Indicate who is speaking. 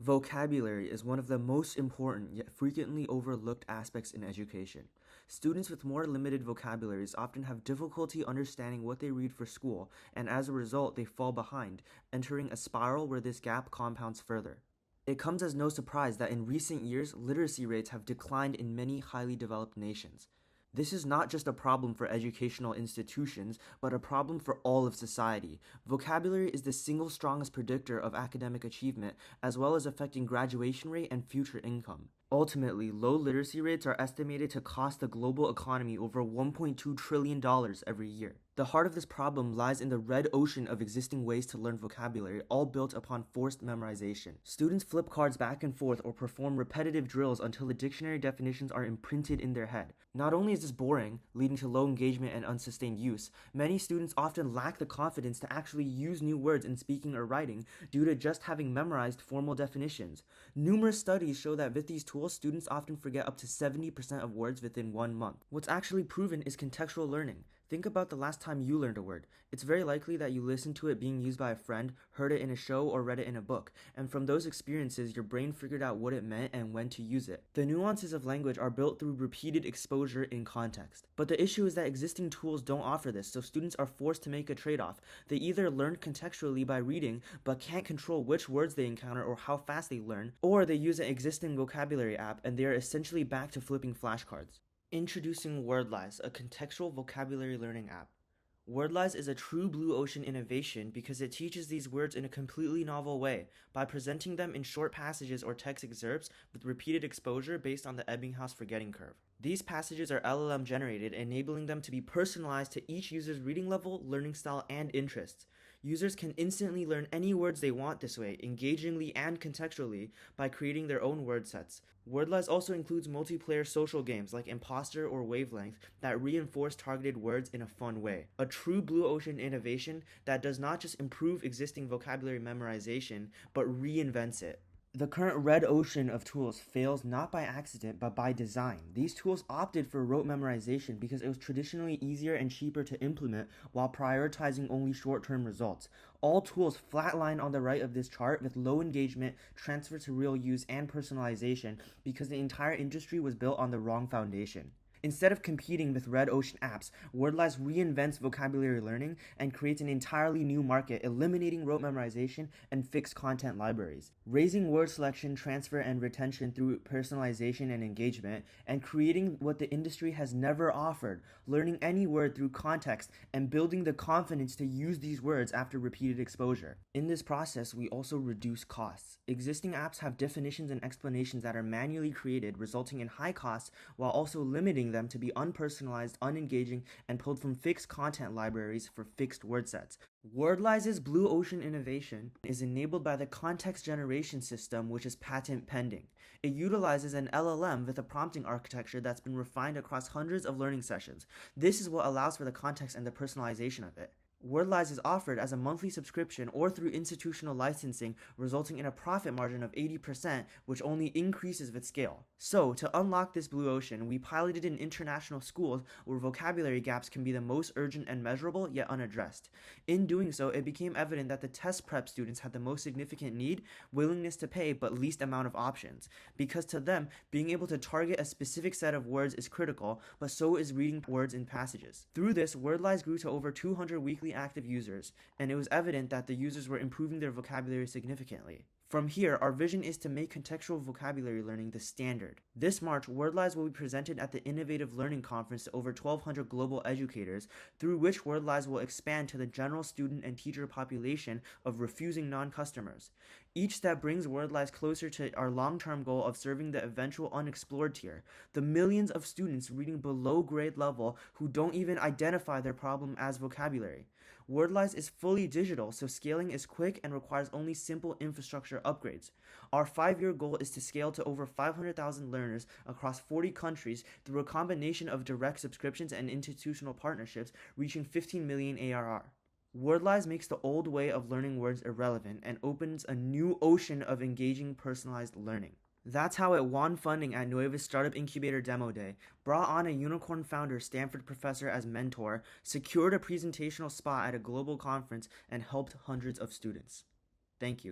Speaker 1: Vocabulary is one of the most important yet frequently overlooked aspects in education. Students with more limited vocabularies often have difficulty understanding what they read for school, and as a result, they fall behind, entering a spiral where this gap compounds further. It comes as no surprise that in recent years, literacy rates have declined in many highly developed nations. This is not just a problem for educational institutions, but a problem for all of society. Vocabulary is the single strongest predictor of academic achievement, as well as affecting graduation rate and future income. Ultimately, low literacy rates are estimated to cost the global economy over $1.2 trillion every year. The heart of this problem lies in the red ocean of existing ways to learn vocabulary, all built upon forced memorization. Students flip cards back and forth or perform repetitive drills until the dictionary definitions are imprinted in their head. Not only is this boring, leading to low engagement and unsustained use, many students often lack the confidence to actually use new words in speaking or writing due to just having memorized formal definitions. Numerous studies show that with these tools, students often forget up to 70% of words within 1 month. What's actually proven is contextual learning. Think about the last time you learned a word. It's very likely that you listened to it being used by a friend, heard it in a show, or read it in a book, and from those experiences, your brain figured out what it meant and when to use it. The nuances of language are built through repeated exposure in context. But the issue is that existing tools don't offer this, so students are forced to make a trade-off. They either learn contextually by reading, but can't control which words they encounter or how fast they learn, or they use an existing vocabulary app and they are essentially back to flipping flashcards. Introducing Wordlize, a contextual vocabulary learning app. Wordlize is a true blue ocean innovation because it teaches these words in a completely novel way by presenting them in short passages or text excerpts with repeated exposure based on the Ebbinghaus forgetting curve. These passages are LLM generated, enabling them to be personalized to each user's reading level, learning style, and interests. Users can instantly learn any words they want this way, engagingly and contextually, by creating their own word sets. Wordlize also includes multiplayer social games like Imposter or Wavelength that reinforce targeted words in a fun way. A true blue ocean innovation that does not just improve existing vocabulary memorization, but reinvents it. The current red ocean of tools fails not by accident but by design. These tools opted for rote memorization because it was traditionally easier and cheaper to implement while prioritizing only short-term results. All tools flatline on the right of this chart with low engagement, transfer to real use, and personalization because the entire industry was built on the wrong foundation. Instead of competing with red ocean apps, Wordlize reinvents vocabulary learning and creates an entirely new market, eliminating rote memorization and fixed content libraries, raising word selection, transfer, and retention through personalization and engagement, and creating what the industry has never offered, learning any word through context and building the confidence to use these words after repeated exposure. In this process, we also reduce costs. Existing apps have definitions and explanations that are manually created, resulting in high costs while also limiting them to be unpersonalized, unengaging, and pulled from fixed content libraries for fixed word sets. Wordlize's blue ocean innovation is enabled by the context generation system, which is patent pending. It utilizes an LLM with a prompting architecture that's been refined across hundreds of learning sessions. This is what allows for the context and the personalization of it. Wordlize is offered as a monthly subscription or through institutional licensing, resulting in a profit margin of 80%, which only increases with scale. So, to unlock this blue ocean, we piloted in international schools where vocabulary gaps can be the most urgent and measurable, yet unaddressed. In doing so, it became evident that the test prep students had the most significant need, willingness to pay, but least amount of options. Because to them, being able to target a specific set of words is critical, but so is reading words in passages. Through this, Wordlize grew to over 200 weekly active users, and it was evident that the users were improving their vocabulary significantly. From here, our vision is to make contextual vocabulary learning the standard. This March, Wordlize will be presented at the Innovative Learning Conference to over 1,200 global educators, through which Wordlize will expand to the general student and teacher population of refusing non-customers. Each step brings Wordlize closer to our long-term goal of serving the eventual unexplored tier, the millions of students reading below grade level who don't even identify their problem as vocabulary. Wordlize is fully digital, so scaling is quick and requires only simple infrastructure upgrades. Our 5-year goal is to scale to over 500,000 learners across 40 countries through a combination of direct subscriptions and institutional partnerships, reaching 15 million ARR. Wordlize makes the old way of learning words irrelevant and opens a new ocean of engaging personalized learning. That's how it won funding at Nueva's Startup Incubator Demo Day, brought on a unicorn founder, Stanford professor as mentor, secured a presentational spot at a global conference, and helped hundreds of students. Thank you.